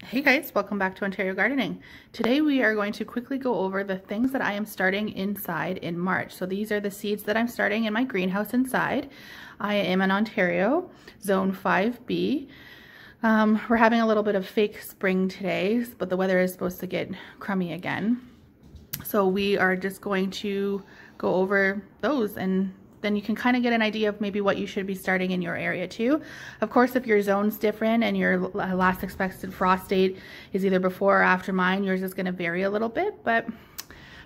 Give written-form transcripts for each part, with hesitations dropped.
Hey guys, welcome back to Ontario Gardening. Today we are going to quickly go over the things that I am starting inside in March. So these are the seeds that I'm starting in my greenhouse inside. I am in Ontario, Zone 5B. We're having a little bit of fake spring today, but the weather is supposed to get crummy again. So we are just going to go over those, and then you can kind of get an idea of maybe what you should be starting in your area too. Of course, if your zone's different and your last expected frost date is either before or after mine, yours is going to vary a little bit. But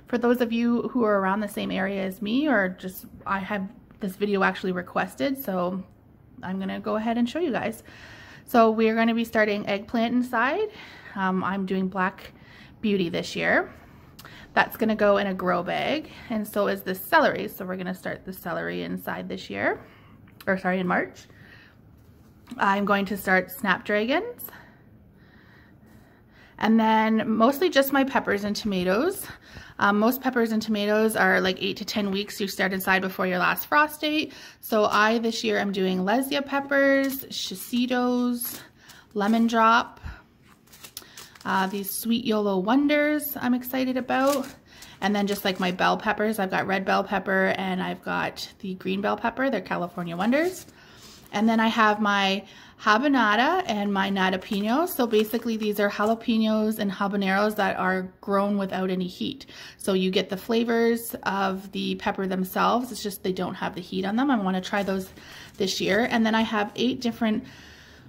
for those of you who are around the same area as me, or just I have this video actually requested, so I'm going to go ahead and show you guys. So we're going to be starting eggplant inside. I'm doing Black Beauty this year. That's going to go in a grow bag, and so is the celery. So we're going to start the celery inside this year, or sorry, in March. I'm going to start snapdragons, and then mostly just my peppers and tomatoes. Most peppers and tomatoes are like 8 to 10 weeks you start inside before your last frost date. So this year I'm doing Leslia peppers, Shasitos, lemon drop. These sweet YOLO wonders I'm excited about. And then just like my bell peppers, I've got red bell pepper and I've got the green bell pepper. They're California wonders. And then I have my habanada and my natapino. So basically these are jalapenos and habaneros that are grown without any heat. So you get the flavors of the pepper themselves. It's just they don't have the heat on them. I want to try those this year. And then I have 8 different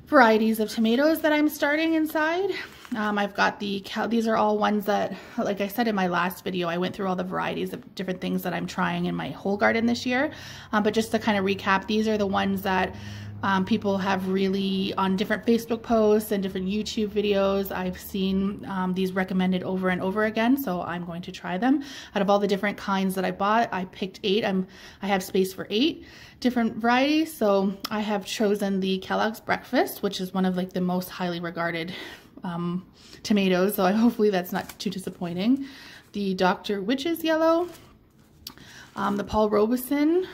varieties of tomatoes that I'm starting inside. I've got these are all ones that, like I said in my last video, I went through all the varieties of different things that I'm trying in my whole garden this year. But just to kind of recap, these are the ones that people have really, on different Facebook posts and different YouTube videos, I've seen these recommended over and over again, so I'm going to try them. Out of all the different kinds that I bought, I picked 8. I have space for 8 different varieties, so I have chosen the Kellogg's Breakfast, which is one of like the most highly regarded tomatoes, so hopefully that's not too disappointing. The Dr. Witch's Yellow, the Paul Robeson.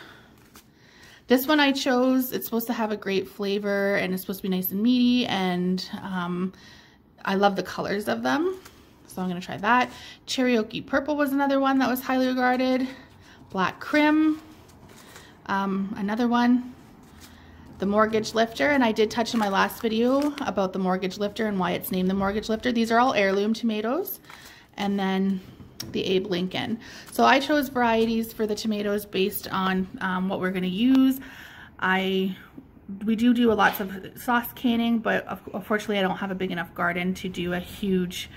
This one I chose. It's supposed to have a great flavor and it's supposed to be nice and meaty, and I love the colors of them, so I'm going to try that. Cherokee Purple was another one that was highly regarded. Black Crim, another one. The Mortgage Lifter, and I did touch in my last video about the Mortgage Lifter and why it's named the Mortgage Lifter. These are all heirloom tomatoes. And then the Abe Lincoln. So I chose varieties for the tomatoes based on what we're going to use. We do a lots of sauce canning, but unfortunately I don't have a big enough garden to do a huge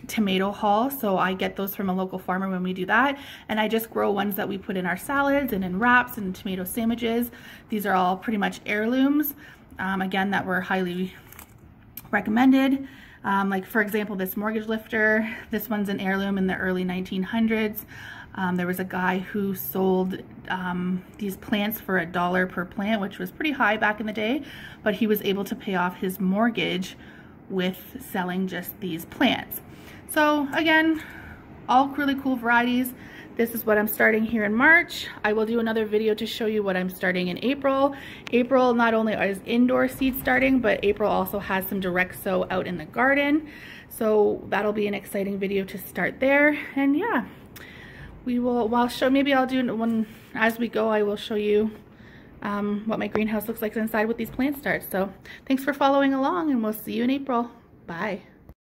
tomato haul, so I get those from a local farmer when we do that, and I just grow ones that we put in our salads and in wraps and tomato sandwiches. These are all pretty much heirlooms, again, that were highly recommended. Like for example, this Mortgage Lifter, this one's an heirloom in the early 1900s. There was a guy who sold these plants for $1 per plant, which was pretty high back in the day, but he was able to pay off his mortgage with selling just these plants. So again, all really cool varieties. This is what I'm starting here in March. I will do another video to show you what I'm starting in April. April not only is indoor seed starting, but April also has some direct sow out in the garden. So that'll be an exciting video to start there. And yeah, maybe I'll do one as we go. I will show you what my greenhouse looks like inside with these plant starts. So thanks for following along, and we'll see you in April. Bye.